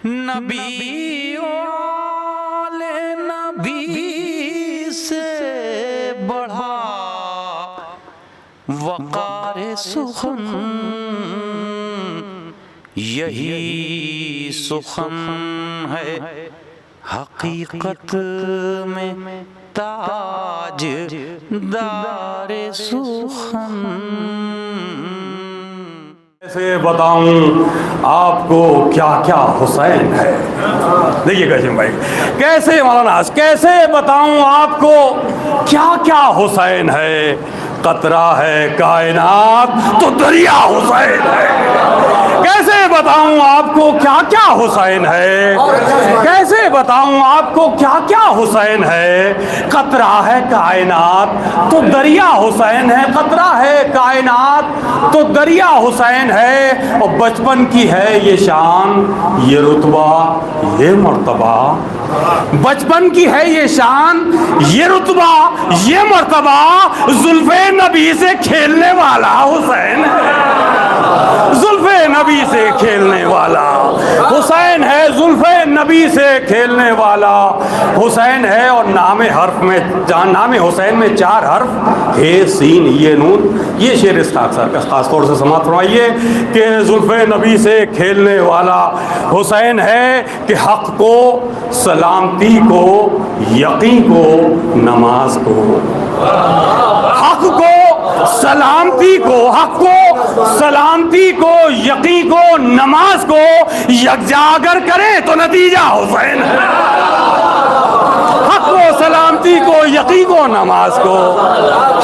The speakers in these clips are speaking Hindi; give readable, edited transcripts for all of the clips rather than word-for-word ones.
नबी वाले नबी से बढ़ा वक़ार सुखन, यही सुखन है हकीकत में ताज दारे सुखन। कैसे बताऊं आपको क्या क्या हुसैन है। देखिए कासिम भाई, कैसे मौलाना, कैसे बताऊं आपको क्या क्या हुसैन है। कतरा है कायनात तो दरिया हुसैन है। कैसे बताऊं आपको क्या क्या हुसैन है। कैसे बताऊं आपको क्या क्या हुसैन है। कतरा है कायनात तो दरिया हुसैन है। कतरा है कायनात तो दरिया हुसैन है। और बचपन की है ये शान, ये रुतबा, ये मर्तबा। बचपन की है ये शान, ये रुतबा, ये मर्तबा। जुल्फे नबी से खेलने वाला हुसैन है। जुल्फे नबी से खेलने वाला हुसैन है। जुल्फे नबी से खेलने वाला हुसैन है। और नामे हर्फ में, नामे हुसैन में 4 हर्फ, हे सीन ये नून। ये शेर इसका खास तौर से समाप्त फरमाइए कि जुल्फे नबी से खेलने वाला हुसैन है कि हक को, सलामती को, यकीन को, नमाज को, हक को, सलामती को, हक को, सलामती को, यकीन को, नमाज को यकजा अगर करें तो नतीजा हुसैन है। हक को, सलामती को, यकीन को, नमाज को,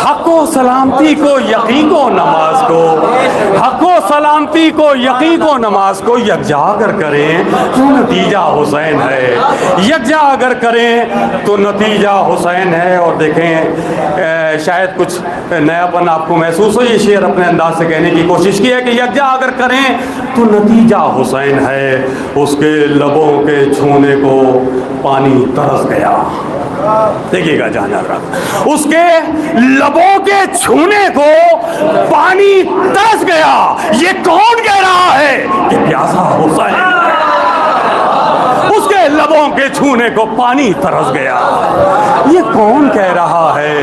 हक को, सलामती को, यकीन को, नमाज को, हक को, सलामती को, यकीन को, नमाज को यकजा अगर करें तो नतीजा हुसैन है। यकजा अगर करें तो नतीजा हुसैन है। और देखें, शायद कुछ नयापन आपको महसूस हो। ये शेर अपने अंदाज से कहने की कोशिश की है कि यकजा अगर करें तो नतीजा हुसैन है। उसके लबों के छूने को पानी तरस गया। देखिएगा जाना रहा, उसके लबों के छूने को पानी तरस गया। ये कौन कह रहा है कि प्यासा हुसैन है। उसके लबों के छूने को पानी तरस गया। ये कौन कह रहा है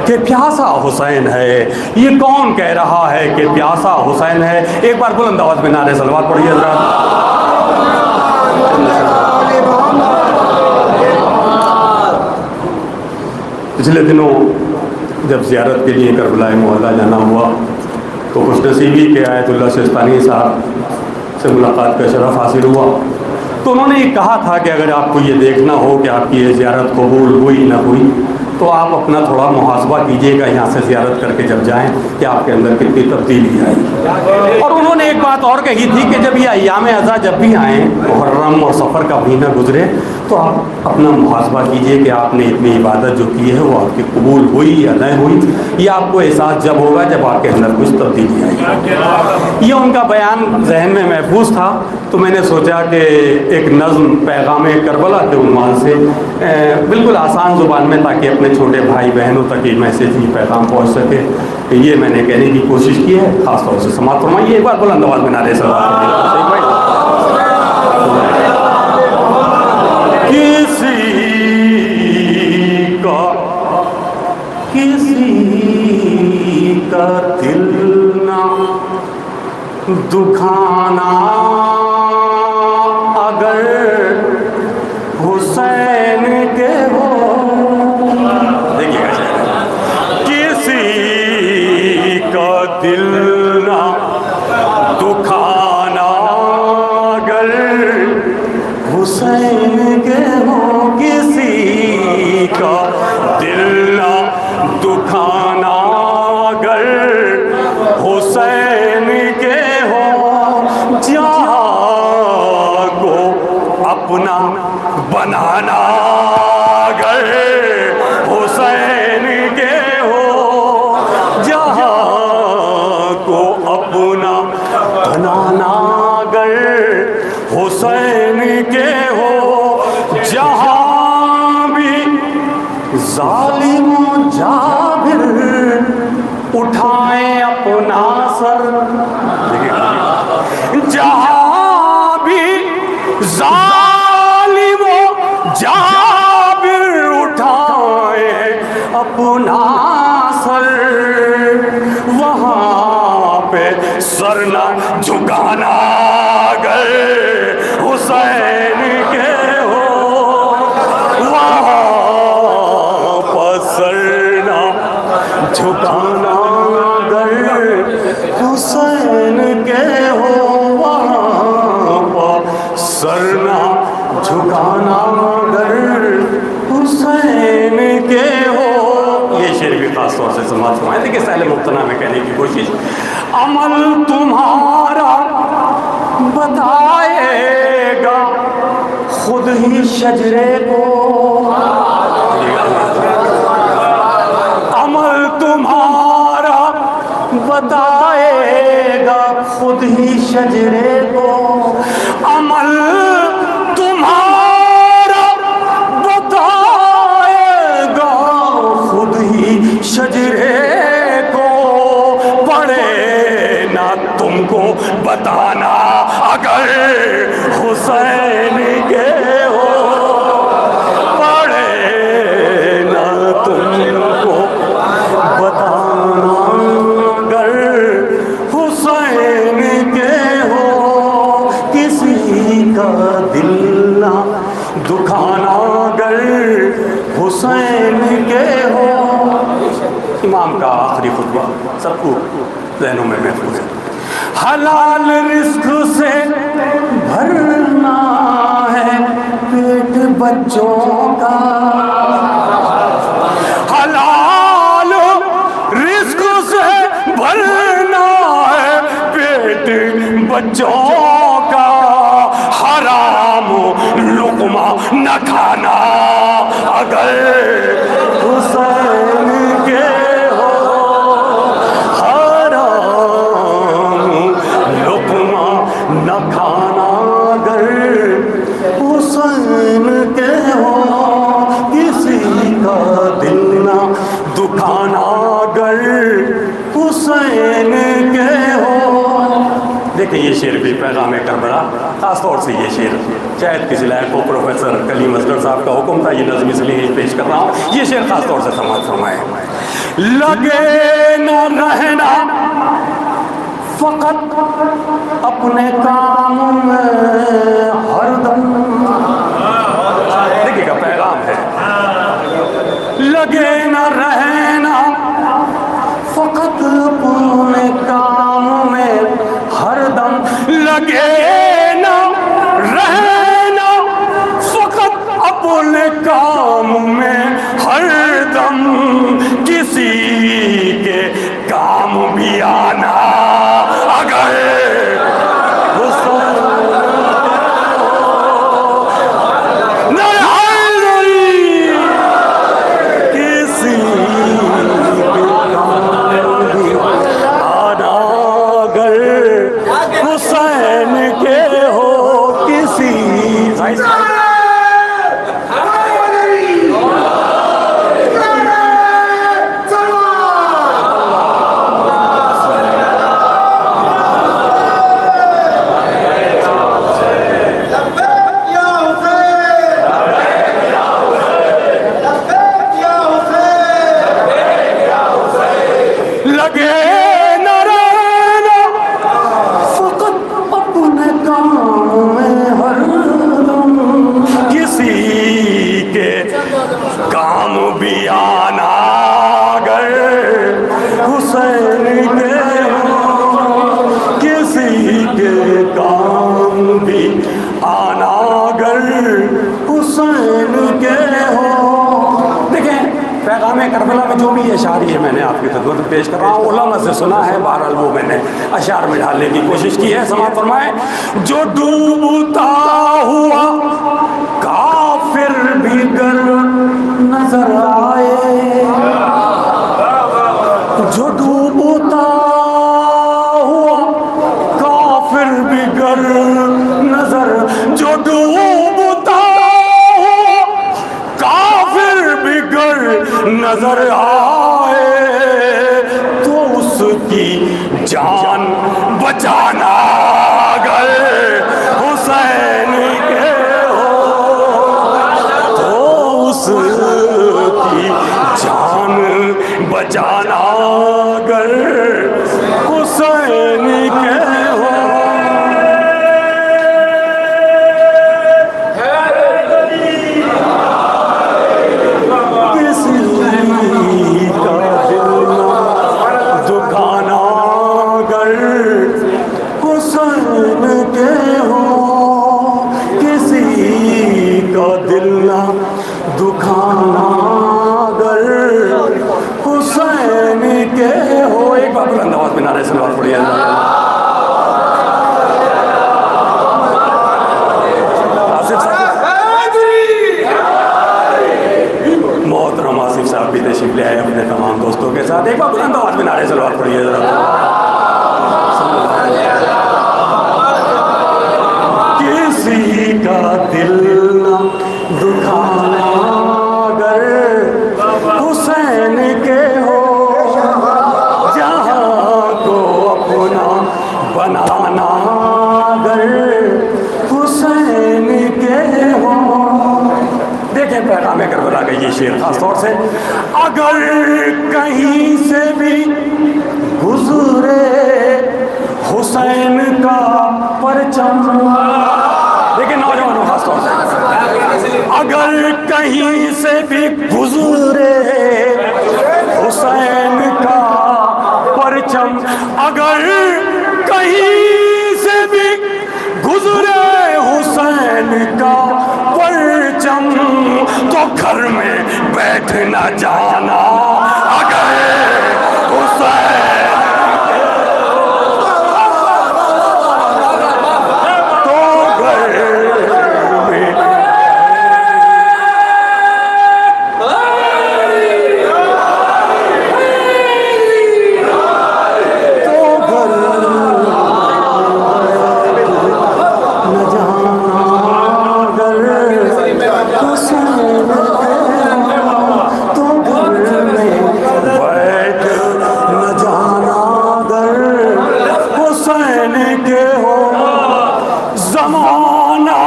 कि प्यासा हुसैन है। ये कौन कह रहा है कि प्यासा हुसैन है। एक बार बुलंद आवाज में नारे सलवात पढ़िए जरा। पिछले दिनों जब ज़ियारत के लिए करबला मोहल्ला जाना हुआ तो खुशनसीबी के आयतुल्लाह सिस्तानी साहब से मुलाकात का शरफ हासिल हुआ। तो उन्होंने ये कहा था कि अगर आपको ये देखना हो कि आपकी ये ज़ियारत कबूल हुई ना हुई तो आप अपना थोड़ा मुहासबा कीजिएगा यहाँ से ज़ियारत करके जब जाएं कि आपके अंदर कितनी तब्दीली आई। और उन्होंने एक बात और कही थी कि जब ये अय्याम अज़ा जब भी आएँ, मुहर्रम और सफ़र का महीना गुजरे, तो आप अपना मुहासबा कीजिए कि आपने इतनी इबादत जो की है वो आपकी कबूल हुई या नहीं हुई। ये आपको एहसास जब होगा जब आपके अंदर कुछ तब्दीली आई। ये उनका बयान जहन में महफूज था तो मैंने सोचा कि एक नज़्म पैगाम करबला के उन्वान से बिल्कुल आसान ज़ुबान में, ताकि अपने छोटे भाई बहनों तक ये मैसेज, ये पैगाम पहुँच सके, ये मैंने कहने की कोशिश की है। ख़ास तौर से समाप्त फरमाइए एक बार बुलंद आवाज़ में नारे सलावत। किसी का दिल ना दुखाना अगर हुसैन के हो। देखिएगा, किसी का दिल ना दुखाना अगर हुसैन के हो। किसी का दिल ना दुखाना अगर हुसैन के हो। जहाँ को अपना बनाना अगर हुसैन के हो। जहाँ को अपना बनाना अगर हुसैन के हो। जहाँ भी जालिम जाबिर उठाए अपना सर। जहाँ भी जालिमो जाबिर उठाए अपना सर, वहां पे सर न झुकाना अगर हुसैन के हो, वहां पर सर न झुकाना अगर हुसैन के हो, वहां पर सर न झुकाना अगर हुसैन के हो। ये शेर भी खास तौर से समाज फरमाए। देखिए सहले मुब्तना में कहने की कोशिश, अमल तुम्हारा बताएगा खुद ही शजरे को, अमल तुम्हारा बताएगा खुद ही शजरे को, अमल तुम्हारा बताएगा खुद ही शजरे को, पड़े ना तुमको बताना अगर हुसैन के हो, पड़े ना तुमको बताना अगर हुसैन के हो, किसी का दिल ना दुखाना अगर हुसैन के हो। इमाम का आखिरी खुतबा सबको ज़हनों में महफूज है। हलाल रिस्क से भरना है पेट बच्चों का, हलाल रिस्क से भरना है पेट बच्चों का, हराम लुक़मा न खाना अगर हुसैन के हो, हराम लुक़मा न खाना अगर हुसैन के हो, किसी का दिल न दुखाना अगर हुसैन के हो। देखिए ये शेर भी पैगाम करबला, ख़ास तौर से ये शेर शायद किसी लायक को प्रोफेसर कलीम असगर साहब का हुक्म था, ये नज़्म इसलिए पेश कर रहा हूँ। ये शेर ख़ास तौर से समाज फरमाए, लगे न रहना फ़कत अपने काम में हरदम। देखिएगा पैगाम है, लगे न रहना फ़कत अपने काम में हरदम, लगे न रहना फ़कत अपने काम में हरदम, किसी के काम भी आना अगर हुसैन किसी के काम भी आना अगर हुसैन के हो, किसी लगे न रहना फ़कत अपने काम में हरदम, किसी के काम भी आना अगर हुसैन के हो, किसी के काम भी आना अगर हुसैन के हो। देखें पैगाम करबला में जो भी अशारी है मैंने आपकी खिदमत में पेश कर रहा हूँ, उलमा से सुना है, बहरहाल वो मैंने अशार में ढालने की कोशिश की है। समाअत फरमाए, जो डूबता हुआ काफिर भी गर नजर आए, जो डूबता हुआ काफिर भी गर नजर, जो डूबता हुआ काफिर भी गर नजर आए, तो उसकी जान बचाना अगर हुसैन के बचाना अगर हुसैन के हो। किसी का दिल ना दुखाना अगर हुसैन के हो। किसी का दिल ना दुखाना अगर हुसैन के हो। एक बार बुलंद आवाज में नारे सलवात पढ़िए। आसिफ साहब, मोहतरम आसिफ साहब भी तशरीफ ले आए अपने तमाम दोस्तों के साथ। एक बार बुलंद आवाज में नारे सलवात पढ़िए जरा। किसी का दिल ना दुखाना अगर हुसैन के हो। जहाँ को अपना बनाना अगर हुसैन के हो। देखें पैगाम करबला का ये शेर खास तौर से, अगर कहीं से भी गुजरे हुसैन का परचम। देखिए नौजवानों खास तौर से, अगर कहीं से भी गुजरे हुसैन का परचम। अगर कहीं से भी गुजरे हुसैन का परचम तो घर में बैठ न जाना अगर हुसैन तो घर में। जमाना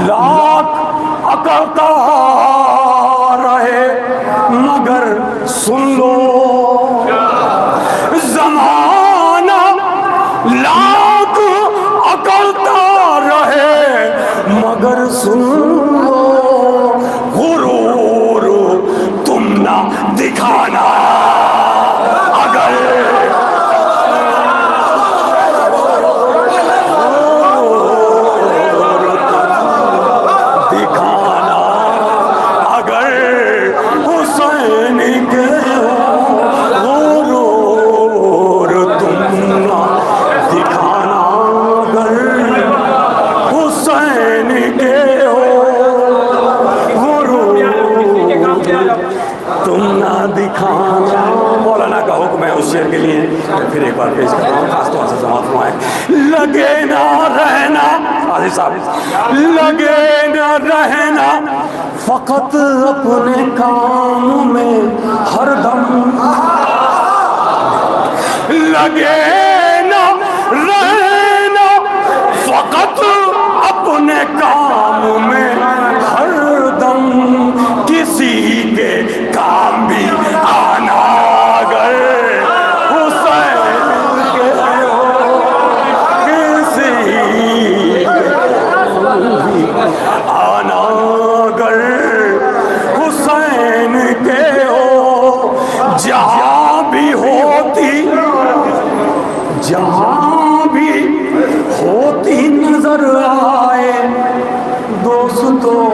लाख अकलता रहे मगर सुन लो। जमाना लाख अकलता रहे मगर सुन लो। गुरूर तुम ना दिखाना अगर दिखाना। मौलाना का हुक्म है उस शेर के लिए, फिर एक बार पेश कर रहा हूँ खास तौर से समाप्त फरमाएं। लगे ना रहना आसिफ साहब, लगे ना रहना फकत अपने काम में हरदम। लगे ना रहना फकत अपने काम में हरदम। किसी के काम भी आना अगर हुसैन के हो। किसी आना अगर हुसैन के हो। जहाँ भी होती, जहाँ भी होती नजर आए दोस्तों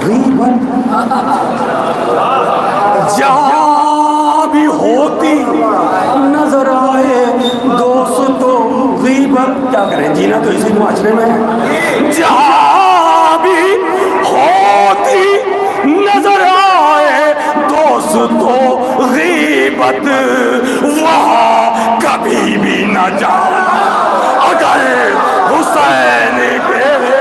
गीबत। जहाँ भी होती नजर आए दोस्तों गीबत। क्या करें, जीना तो इसी मुआशरे में है। जहाँ भी होती नजर आए दोस्तों गीबत, वहाँ कभी भी न जाना अगर हुसैन के हो।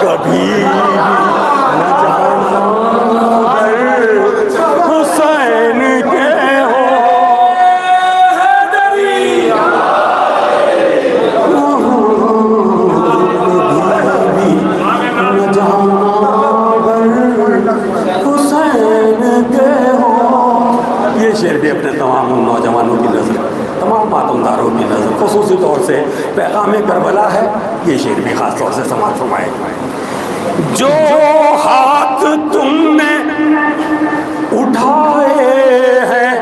कभी न जाना अगर हुसैन के हो। तमाम मातमदारों की नज़र ख़ुसूसी तौर से पैगाम करबला है, ये शेर भी ख़ास तौर से समाअत फरमाएं। जो हाथ तुमने उठाए हैं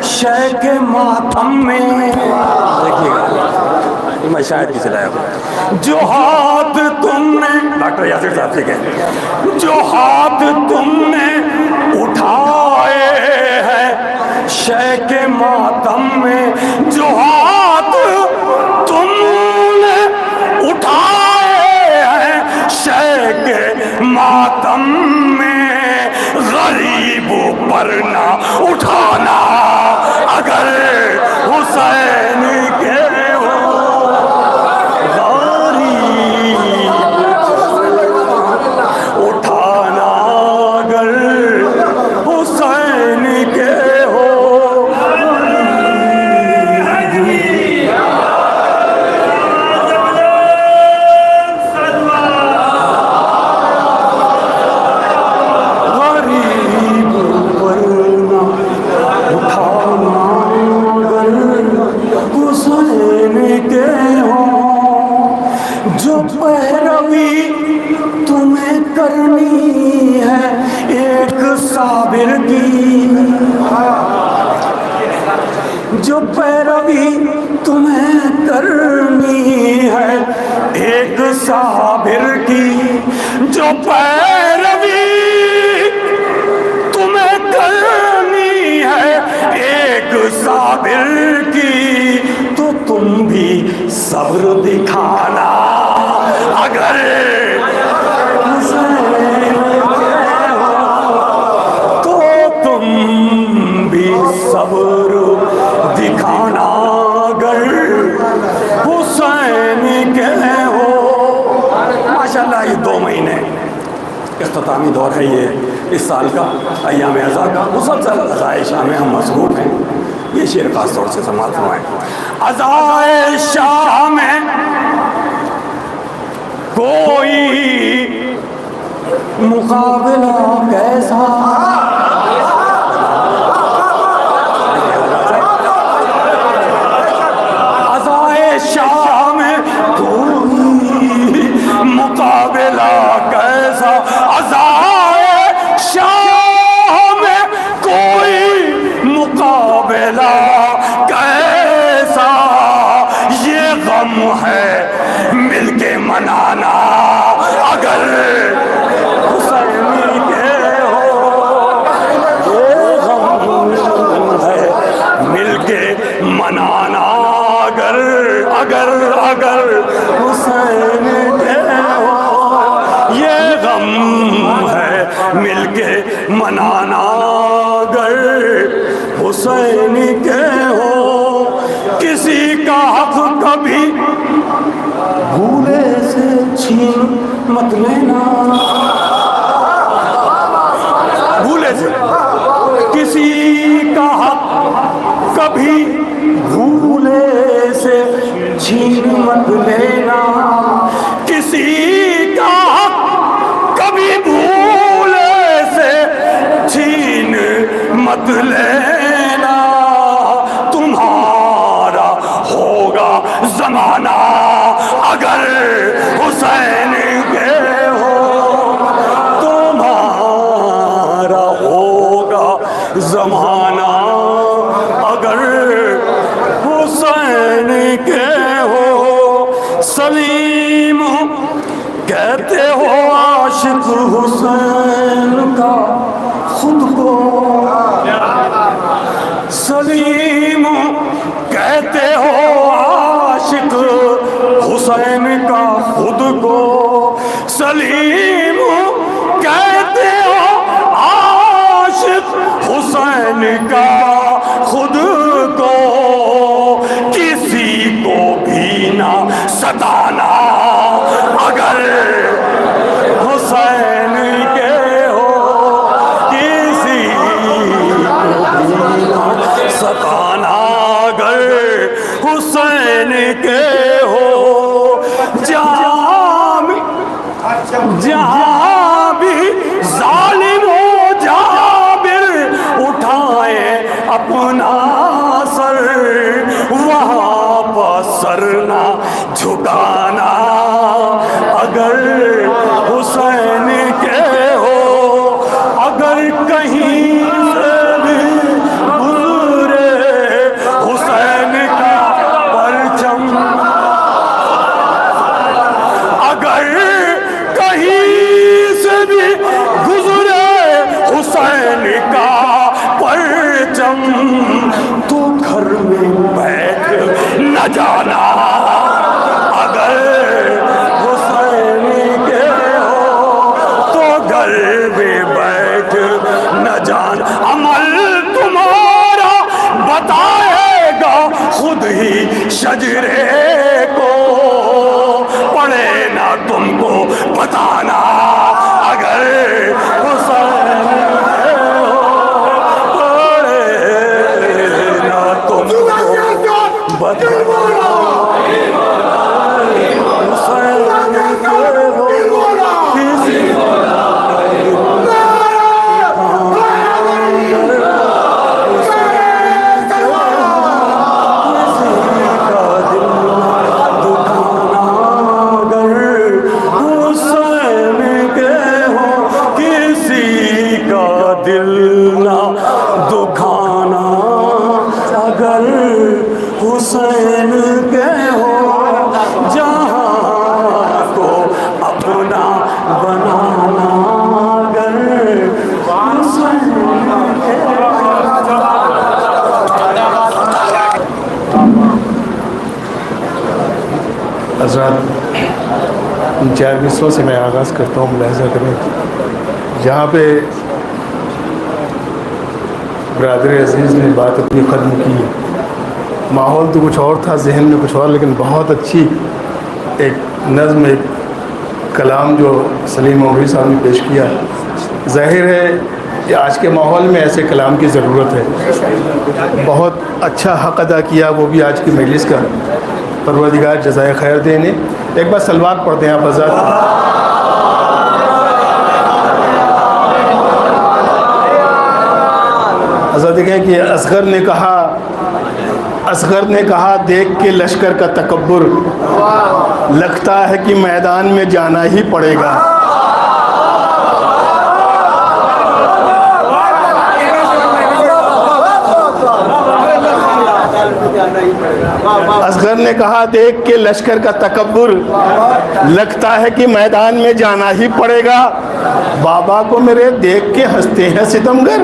शय के मातम में, देखिएगा मैं शायद किसी लायक, जो हाथ तुमने, डॉक्टर यासिर साहब से कहें, जो हाथ तुमने उठाए हैं शय के मातम में, जो हाथ तुमने उठाए हैं शय के मातम में, गरीबों पर ना उठाना अगर हुसैन के हो, गरीब उठाना अगर हुसैन के हो। जो पैरवी तुम्हें करनी है एक साबिर की, जो पैरवी तुम्हें करनी है एक साबिर की, जो पैरवी तुम्हें करनी है एक साबिर की, तो तुम भी सब्र दिखाना अगर हुसैन के हो, तो तुम भी सब्र दिखाना अगर हुसैन के हो। माशाल्लाह ये 2 महीने इख्तितामी दौर है ये इस साल का, अय्याम अज़ा का, मुसलसल अज़ाए शाह में हम मसरूफ़ हैं। ये शेर खास तौर से समाअत फरमाएं। अज़ाए शाह में कोई मुकाबला कैसा, अज़ाए शाह में कोई मुकाबला कैसा, अज़ाए शाह में कोई मुकाबला कैसा, ये गम है मिलके मनाना अगर हुसैन के हो, ये गम है मिलके मनाना अगर अगर अगर हुसैन के हो, ये गम है मिलके मनाना अगर हुसैन के हो। किसी का हक कभी भूले से छीन मत लेना, भूले से किसी का हक कभी भूले से छीन मत लेना, किसी का हक कभी भूले से छीन मत लेना, तुम्हारा होगा जमाना अगर हुसैन के हो, तुम्हारा होगा जमाना अगर हुसैन के हो। सलीम कहते हो आशिक हुसैन का खुद को, सलीम कहते हो आशिक हुसैन का खुद को, सलीम कहते हो आशिक हुसैन का खुद को, किसी को भी ना सताना अगर हुसैन के हो, किसी को भी ना सताना अगर हुसैन के हो। जहाँ भी जालिम हो जाबिर उठाए अपना सर, सर ना झुकाना, अगर हुसैन के हो, अगर कहीं से भी गुजरे हुसैन का परचम, अगर कहीं से भी गुजरे हुसैन का परचम, तो घर में बैठ न जाना, अगर हुसैन के हो तो घर में बैठ न जाना। अमल तुम्हारा बताएगा खुद ही शजरे को, पड़े ना तुमको बताना, अगर हुसैन के हो, पड़े ना तुमको बताना, हुसैन के हो किसी दिल ना दुखाना, अगर हुसैन के हो जहाँ को अपना बनाना, अगर हुसैन के हज़रात, इन 4 मिसरों से मैं आगाज़ करता हूँ, मुलाहिज़ा करें। जहाँ पे ब्रादर अजीज़ ने बात अपनी ख़त्म की, माहौल तो कुछ और था, जहन में कुछ और, लेकिन बहुत अच्छी एक नज़्म, एक कलाम जो सलीम मौलवी साहब ने पेश किया। ज़ाहिर है कि आज के माहौल में ऐसे कलाम की ज़रूरत है। बहुत अच्छा हक़ अदा किया, वो भी आज की मजलिस का। परवरदिगार जज़ाए खैर देने। एक बार सलवात पढ़ते हैं आप हज़रात। हज़रत देखें कि असगर ने कहा देख के लश्कर का तकब्बुर, लगता है कि मैदान में जाना ही पड़ेगा। असगर ने कहा देख के लश्कर का तकब्बुर, लगता है कि मैदान में जाना ही पड़ेगा। बाबा को मेरे देख के हंसते हैं सितमगर,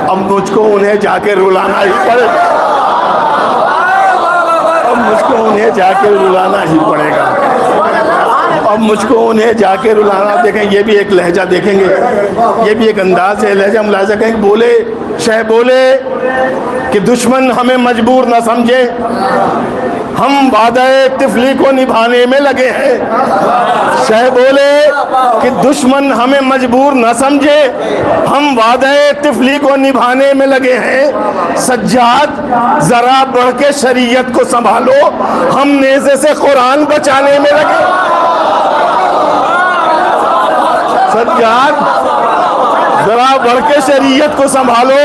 अब मुझको उन्हें जाके रुलाना ही पड़ेगा, अब मुझको उन्हें जाके रुलाना ही पड़ेगा, अब मुझको उन्हें जाके रुलाना। देखें ये भी एक लहजा देखेंगे, ये भी एक अंदाज है, लहजा मुलाजा कहेंगे। बोले शह बोले कि दुश्मन हमें मजबूर न समझे, हम वादे तिफली को निभाने में लगे हैं। शह बोले कि दुश्मन हमें मजबूर न समझे, हम वादे तिफली को निभाने में लगे हैं। सज्जाद जरा बढ़ के शरीयत को संभालो, हम नेज़े से कुरान बचाने में लगे। सज्जाद जरा बढ़ के शरीयत को संभालो,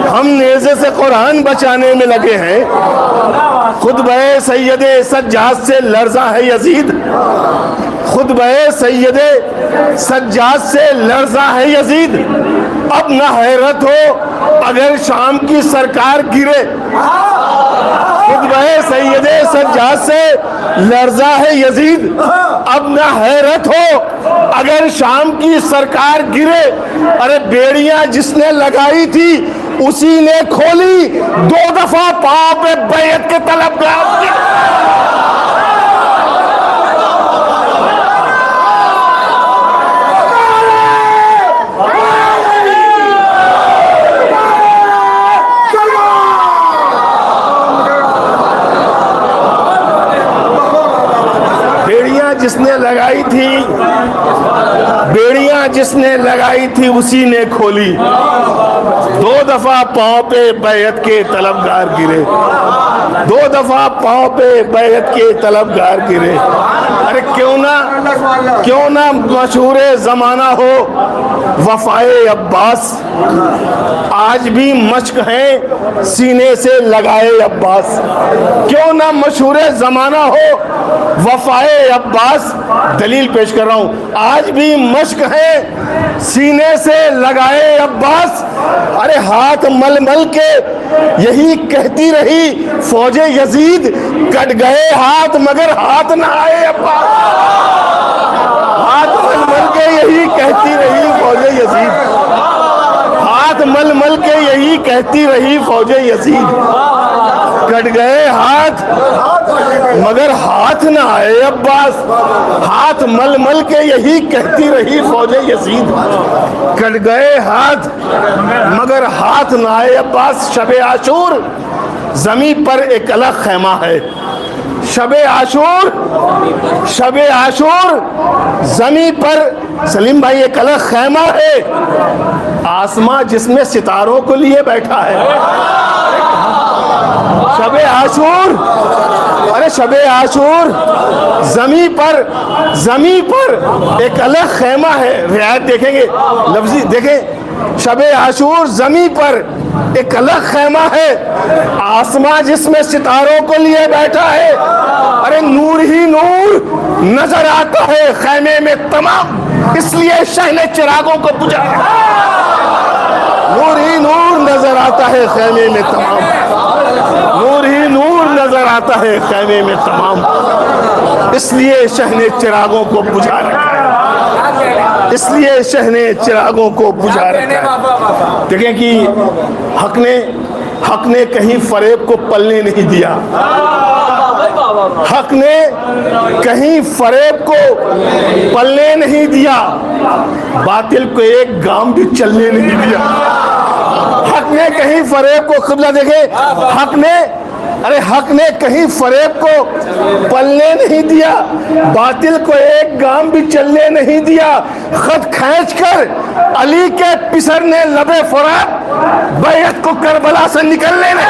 हम नेज़े से कुरान बचाने में लगे हैं। खुतबे सैयदे सज्जाद से लर्जा है यजीद, खुतबे सैयदे सज्जाद से लर्जा है यजीद। अब न हैरत हो अगर शाम की सरकार गिरे, खुतबे सैयदे सज्जाद से लर्जा है यजीद। अब न हैरत हो अगर शाम की सरकार गिरे, अरे बेड़ियां जिसने लगाई थी उसी ने खोली, 2 दफा पाप बैत के तलबगार। जिसने लगाई थी, बेड़ियां जिसने लगाई थी उसी ने खोली, 2 दफा पांव पे बैत के तलबगार गिरे, 2 दफा पांव पे बैत के तलबगार गिरे। अरे अरे क्यों ना मशहूर ज़माना हो वफ़ाए अब्बास, आज भी मश्क है सीने से लगाए अब्बास। क्यों ना मशहूर ज़माना हो वफ़ाए अब्बास, दलील पेश कर रहा हूँ, आज भी मश्क है सीने से लगाए अब्बास। अरे हाथ मल मल के यही कहती रही फौजे यजीद, कट गए हाथ मगर हाथ न आए अब्बास। हाथ मल मल के यही कहती रही फौजे यजीद, हाथ मल मल के यही कहती रही फौजे यजीद, कट गए हाथ मगर हाथ न आए अब्बास। हाथ मल मल के यही कहती रही फौजे यजीद, कट गए हाथ मगर हाथ न आए अब्बास। शबे आशूर जमी पर एक अलग खैमा है, शबे आशूर जमी पर सलीम भाई एक अलग खैमा है, आसमां जिसमें सितारों को लिए बैठा है। शबे आशूर, अरे शबे आशूर जमी पर एक अलग खैमा है। रियायत देखेंगे, लफ्जी देखें, शबे आशूर जमी पर एक अलग खैमा है, आसमां जिसमें सितारों को लिए बैठा है। अरे नूर ही नूर नजर आता है खैमे में तमाम, इसलिए शहने चिरागों को बुझा। नूर ही नूर नजर आता है खैमे में तमाम, नूर ही नूर नजर आता है खैमे में तमाम, इसलिए शहने चिरागों को बुझा रखा है, इसलिए शहने चिरागों को बुझा रखा है। देखें कि हक ने कहीं फरेब को पलने नहीं दिया, हक ने कहीं फरेब को पलने नहीं दिया, बातिल को एक गाम भी चलने नहीं दिया। हक ने कहीं फरेब को, क़िबला देखे, हक ने कहीं फरेब को पलने नहीं दिया, बातिल को एक गाम भी चलने नहीं दिया। खत खींचकर अली के पिसरने लबे फुरात, बैत को करबला से निकलने नहीं।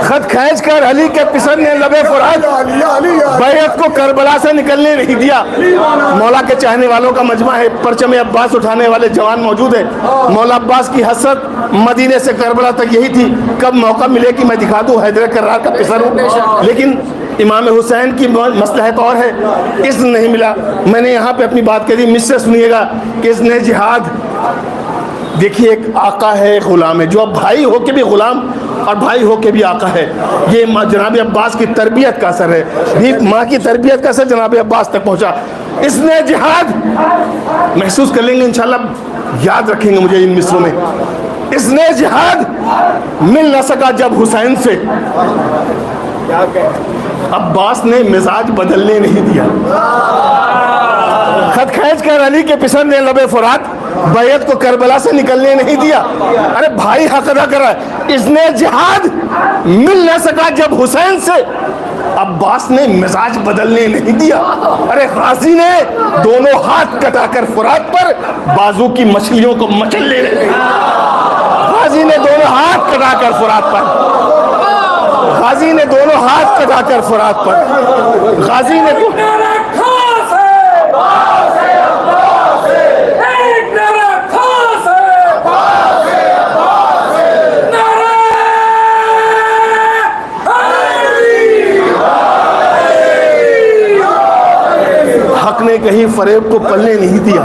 खत खींच कर अली के पिसर ने लबे फुरात, बैत को करबला से निकलने नहीं दिया। मौला के चाहने वालों का मजमा है, परचम अब्बास उठाने वाले जवान मौजूद है। मौला अब्बास की हसरत मदीने से करबला तक यही थी, कब मौका मिले कि मैं दिखा दूं हैदर कर्रार का पिसर हूं। लेकिन इमाम हुसैन की मसलहत और है, इज़्न नहीं मिला। मैंने यहाँ पे अपनी बात कह दी, मुझसे सुनिएगा कि इज़्न जिहाद, देखिए एक आका है, एक गुलाम है, जो अब भाई हो के भी गुलाम और भाई हो के भी आका है। ये जनाब अब्बास की तरबियत का असर है, भी माँ की तरबियत का असर जनाब अब्बास तक पहुँचा। इसने जिहाद महसूस कर लेंगे इंशाल्लाह, याद रखेंगे मुझे इन मिसरों में। इसने जिहाद मिल न सका जब हुसैन से, अब्बास ने मिजाज बदलने नहीं दिया। खत खींच कर अली के पिसर ने लबे फुरात, बैत को करबला से निकलने नहीं दिया। अरे भाई हक अदा कर रहा है। इसने जिहाद मिल न सका जब हुसैन से, अब्बास ने मिजाज बदलने नहीं दिया। अरे गाजी ने दोनों हाथ कटाकर फुरात पर बाजू की मछलियों को मचलने लगे। गाजी ने दोनों हाथ कटाकर फुरात पर, गाजी ने दोनों हाथ कटाकर फुरात पर, गाजी ने हक ने कहीं फरेब को पलने नहीं दिया,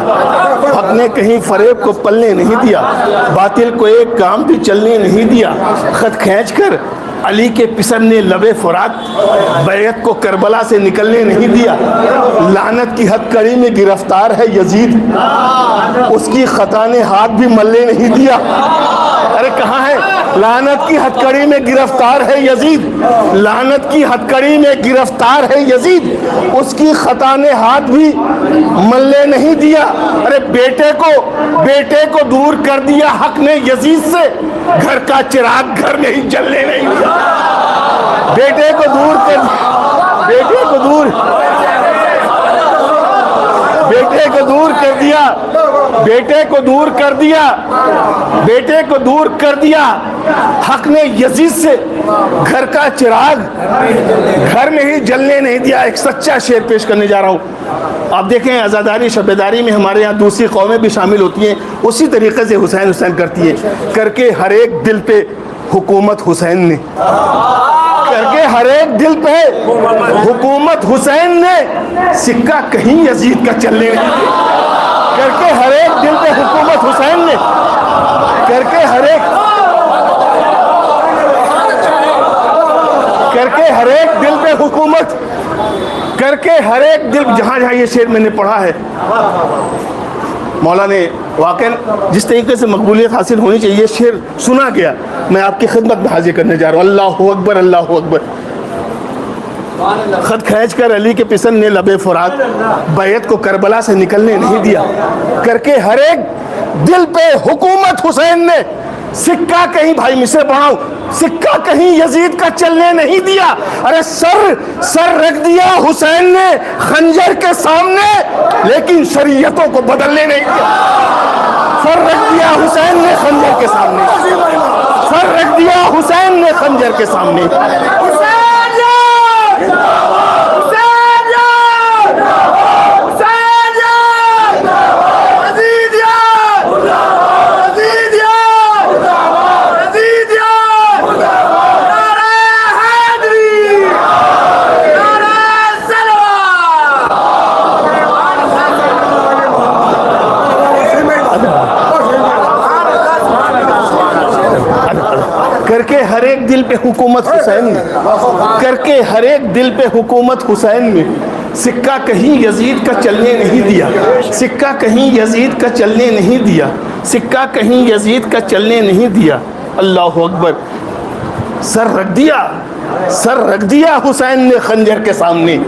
हक ने कहीं फरेब को पलने नहीं दिया, बातिल को एक काम भी चलने नहीं दिया। खत खींच कर अली के पिसरने लबे फुरात बैत को करबला से निकलने नहीं दिया। लानत की हथकड़ी में गिरफ्तार है यजीद, उसकी खता ने हाथ भी मलने नहीं दिया। अरे कहाँ है? लानत की हथकड़ी में गिरफ्तार है यजीद, लानत की हथकड़ी में गिरफ्तार है यजीद, उसकी खता ने हाथ भी मलने नहीं दिया। अरे बेटे को दूर कर दिया हक ने यजीद से, घर का चिराग घर में ही जलने नहीं दिया। बेटे को दूर कर दिया, बेटे को दूर कर दिया हक ने यजीद से, घर का चिराग घर में ही जलने नहीं दिया। एक सच्चा शेर पेश करने जा रहा हूँ। आप देखें अज़ादारी शबेदारी में हमारे यहाँ दूसरी कौमें भी शामिल होती हैं, उसी तरीके से हुसैन करती है। करके हर एक दिल पे हुकूमत हुसैन ने, करके हर एक दिल पे हुकूमत हुसैन ने, सिक्का कहीं यजीद का चलने नहीं दिया। करके हर एक दिल पे हुकूमत हुसैन ने, करके हर एक दिल पे हुकूमत, करके हर एक दिल, जहाँ जहाँ ये शेर मैंने पढ़ा है मौला ने वाकई जिस तरीके से मकबूलियत हासिल होनी चाहिए, ये शेर सुना गया, मैं आपकी खिदमत में हाजिर करने जा रहा हूँ। अल्लाहु अकबर, अल्लाहु अकबर। खत खींच कर अली के पिसन ने लबे फुरात बैत को करबला से निकलने नहीं दिया। करके हर एक दिल पे हुकूमत हुसैन ने, सिक्का कहीं, भाई मिसरे पढ़ाऊं, सिक्का कहीं यजीद का चलने नहीं दिया। अरे सर रख दिया हुसैन ने खंजर के सामने, लेकिन शरीयतों को बदलने नहीं दिया। सर रख दिया हुसैन ने खंजर के सामने, सर रख दिया हुसैन ने खंजर के सामने। करके हर एक दिल पे हुकूमत हुसैन ने, करके हर एक दिल पे हुकूमत हुसैन ने, सिक्का कहीं यजीद का चलने नहीं दिया। सिक्का कहीं यजीद का चलने नहीं दिया। सिक्का कहीं यजीद का चलने नहीं दिया। अल्लाहु अकबर। सर रख दिया हुसैन ने खंजर के सामने,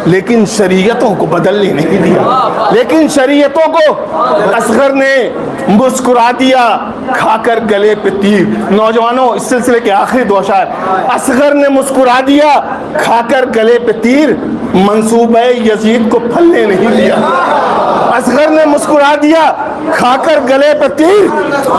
लेकिन शरीयतों को बदलने नहीं दिया। लेकिन शरीयतों को असगर ने मुस्कुरा दिया खाकर गले पे तीर। नौजवानों, इस सिलसिले के आखिरी दो अशार, असगर ने मुस्कुरा दिया खाकर गले पे तीर, मंसूबे यजीद को फलने नहीं दिया। असगर ने मुस्कुरा दिया खाकर गले पे तीर,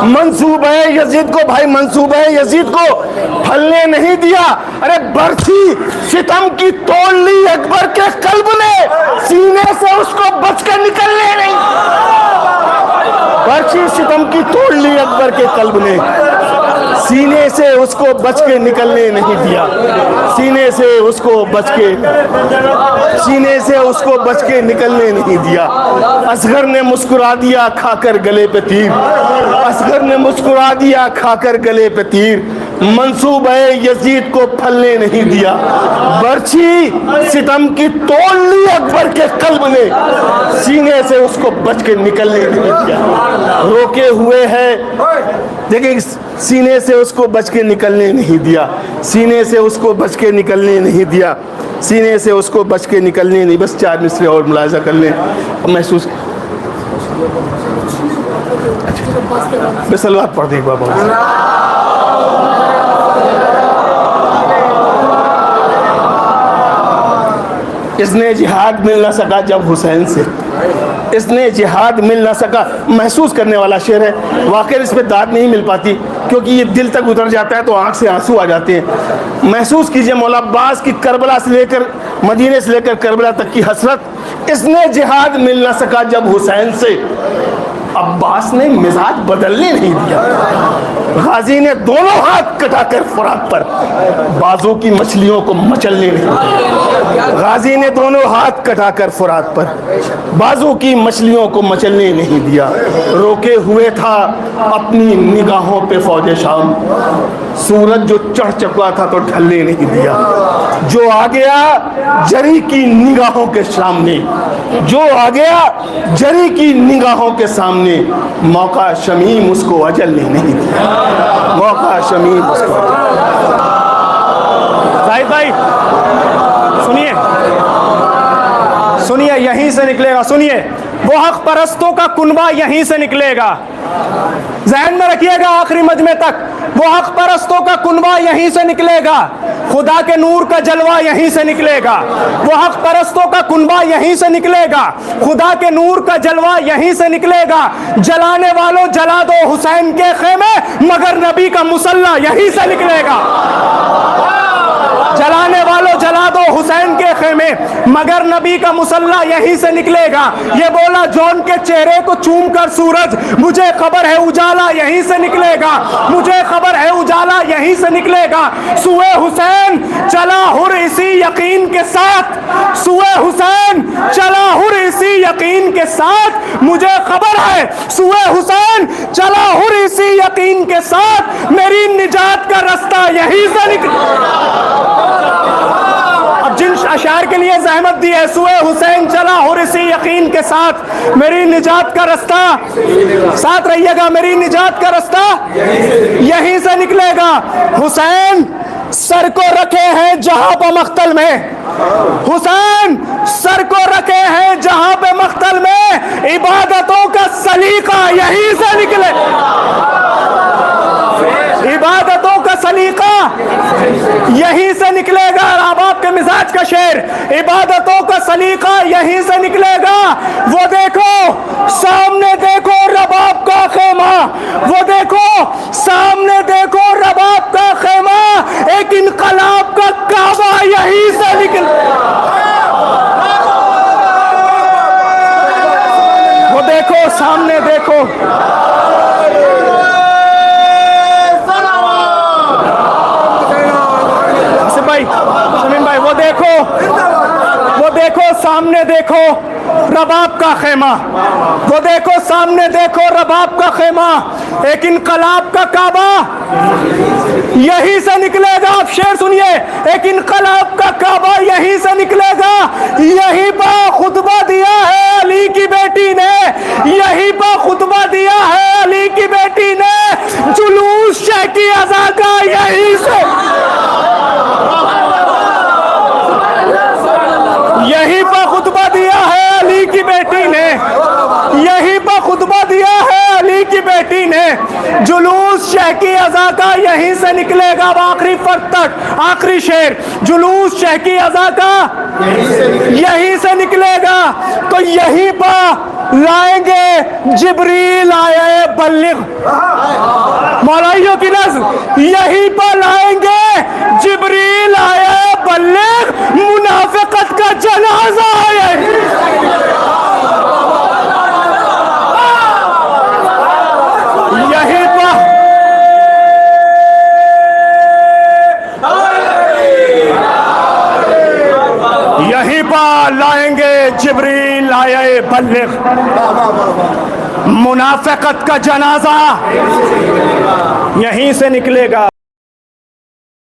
मंसूबे यजीद को, भाई मंसूबे यजीद को फलने नहीं दिया। अरे बरछी सितम की तोड़ ली अकबर के कल्ब ने, सीने से उसको बचकर निकलने नहीं। बरछी सितम की तोड़ ली अकबर के कल्ब ने, सीने से उसको बच के निकलने नहीं दिया। सीने से उसको बच के निकलने नहीं दिया। असगर ने मुस्कुरा दिया खाकर गले पे तीर, असगर ने मुस्कुरा दिया खाकर गले पे तीर, मंसूबे यजीद को फलने नहीं दिया। बरछी सितम की तोड़ ली अकबर के कल्ब ने, सीने से उसको बच के निकलने नहीं दिया। रोके हुए है, देखिए, सीने से उसको बच के निकलने नहीं दिया। सीने से उसको बच के निकलने नहीं दिया। सीने से उसको बच के निकलने नहीं। बस 4 मिसरे और मुलाजा कर लें, महसूस। अच्छा, सलवात पढ़ दें बाबा। इसने जिहाद मिल ना सका जब हुसैन से, इसने जिहाद मिल ना सका। महसूस करने वाला शेर है, वाकई इस पर दाद नहीं मिल पाती, क्योंकि ये दिल तक उतर जाता है तो आंख से आंसू आ जाते हैं। महसूस कीजिए मौला अब्बास की करबला से लेकर मदीने से लेकर करबला तक की हसरत। इसने जिहाद मिल ना सका जब हुसैन से, अब्बास ने मिजाज बदलने नहीं दिया। गाजी ने दोनों हाथ कटाकर फुरात पर बाजू की मछलियों को मचलने नहीं दिया। गाजी ने दोनों हाथ कटाकर फुरात पर बाजू की मछलियों को मचलने नहीं दिया। रोके हुए था अपनी निगाहों पे फौजे शाम, सूरज जो चढ़ चुका था तो ढलने नहीं दिया, जो आ गया जरी की निगाहों के सामने, जो आ गया जरी की निगाहों के सामने, मौका शमीम उसको अजल ने नहीं दिया, मौका शमीम उसको। जाहिद भाई सुनिए, सुनिए, यहीं से निकलेगा, सुनिए, वो हक परस्तों का कुनबा यहीं से निकलेगा। ज़हन में रखिएगा आखिरी मजमे तक, वो हक परस्तों का कुनबा यहीं से निकलेगा, खुदा के नूर का जलवा यहीं से निकलेगा। वो हक परस्तों का कुनबा यहीं से निकलेगा, खुदा के नूर का जलवा यहीं से निकलेगा। जलाने वालों जला दो हुसैन के खेमे, मगर नबी का मुसल्ला यहीं से निकलेगा। जलाने वालों जला दो हुसैन के खेमे, मगर नबी का मुसल्ला यहीं से निकलेगा। ये बोला जौन के चेहरे को चूम कर सूरज, मुझे खबर है उजाला यहीं से निकलेगा, मुझे खबर है उजाला यहीं से निकलेगा। सुए हुसैन चला हुर इसी यकीन के साथ, सुए हुसैन चला हुर इसी यकीन के साथ, मुझे खबर है सुए हुसैन चला हुर इसी यकीन के साथ, मेरी निजात का रास्ता यहीं से निकलेगा। अब जिन अशार के लिए जहमत दी है, सुए हुसैन चला हुर इसी यकीन के साथ, मेरी निजात का रास्ता, साथ रहिएगा, मेरी निजात का रास्ता यहीं से निकलेगा। हुसैन सर को रखे हैं जहां पे मख्तल में, हुसैन सर को रखे हैं जहां पे मख्तल में, इबादतों का सलीका यहीं से निकले, इबादतों का सलीका यहीं से निकलेगा। अब आपके मिजाज का शेर, इबादतों का सलीका यहीं से निकलेगा। वो देखो सामने देखो रबाब का खेमा, वो देखो सामने देखो रबाब का खेमा, एक इनकलाब का काबा यहीं से निकल, वो देखो सामने देखो, शमीम भाई वो देखो सामने देखो रबाब का खेमा, वो देखो सामने देखो रबाब का खेमा, एक इनकलाब का काबा यहीं से निकलेगा। आप शेर सुनिए, एक इनकलाब का काबा यहीं से निकलेगा। यहीं पर खुतबा दिया है अली की बेटी ने, यहीं पर खुतबा दिया है अली की बेटी ने, जुलूस शाह की अज़ा का यहीं से, यहीं पर खुतबा दिया है अली की बेटी ने, यहीं पर खुतबा दिया है अली की बेटी ने, जुलूस शाह की अज़ा का यहीं से निकलेगा। अब आखिरी फर्क तक आखिरी शेर, जुलूस शाह की अज़ा का यहीं से निकलेगा। तो यहीं पर लाएंगे जिब्रील आए बल्लिग, मौलाइयों की नज़्म, यहीं पर लाएंगे जिब्रील आए बल्लिग, मुनाफिकत का जनाजा आए, यहीं पर यहीं पर लाएंगे जिब्रील आए बल्लिग, मुनाफिकत का जनाजा यहीं से निकलेगा।